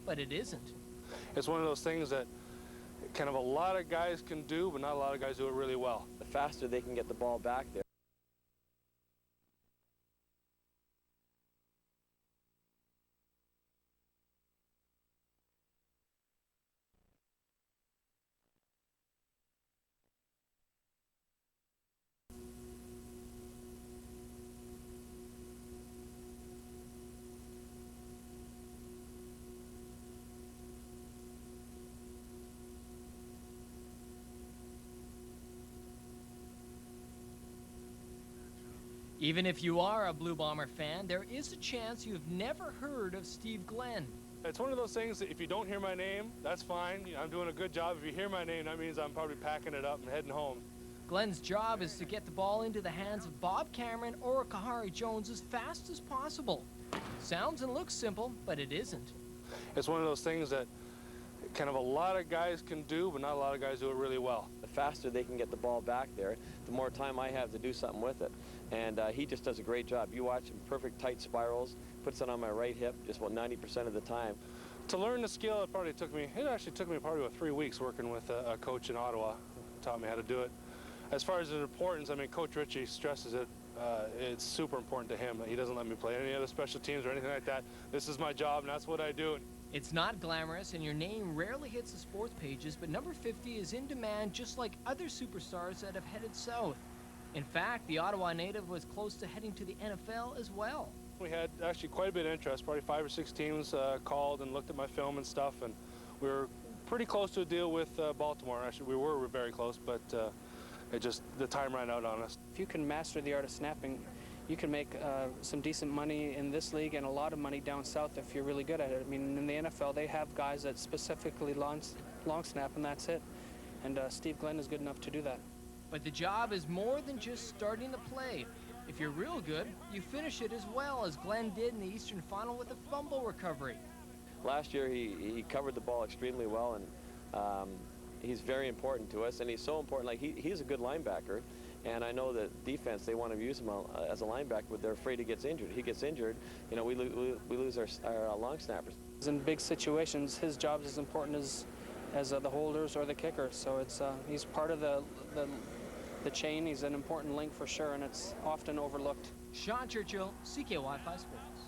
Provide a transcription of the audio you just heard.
but it isn't. It's one of those things that kind of a lot of guys can do, but not a lot of guys do it really well. The faster they can get the ball back there. Even if you are a Blue Bomber fan, there is a chance you've never heard of Steve Glenn. It's one of those things that if you don't hear my name, that's fine. I'm doing a good job. If you hear my name, that means I'm probably packing it up and heading home. Glenn's job is to get the ball into the hands of Bob Cameron or Kahari Jones as fast as possible. Sounds and looks simple, but it isn't. It's one of those things that kind of a lot of guys can do, but not a lot of guys do it really well. The faster they can get the ball back there, the more time I have to do something with it. And he just does a great job. You watch him, perfect tight spirals, puts it on my right hip just about 90% of the time. To learn the skill, it actually took me probably about 3 weeks working with a coach in Ottawa. Taught me how to do it. As far as the importance, I mean, Coach Ritchie stresses it. It's super important to him. He doesn't let me play any other special teams or anything like that. This is my job, and that's what I do. It's not glamorous, and your name rarely hits the sports pages, but number 50 is in demand just like other superstars that have headed south. In fact, the Ottawa native was close to heading to the NFL as well. We had actually quite a bit of interest. Probably 5 or 6 teams called and looked at my film and stuff, and we were pretty close to a deal with Baltimore. Actually, we were very close, but the time ran out on us. If you can master the art of snapping, you can make some decent money in this league and a lot of money down south if you're really good at it. I mean, in the NFL, they have guys that specifically long snap, and that's it. And Steve Glenn is good enough to do that. But the job is more than just starting the play. If you're real good, you finish it as well, as Glenn did in the Eastern Final with a fumble recovery. Last year, he covered the ball extremely well, and he's very important to us, and he's so important. Like, he's a good linebacker, and I know that defense, they want to use him as a linebacker, but they're afraid he gets injured. He gets injured, you know, we lose our long snappers. In big situations, his job is as important as the holders or the kickers, so he's part of the chain. He's an important link for sure, and it's often overlooked. Sean Churchill, CKY 5 Sports.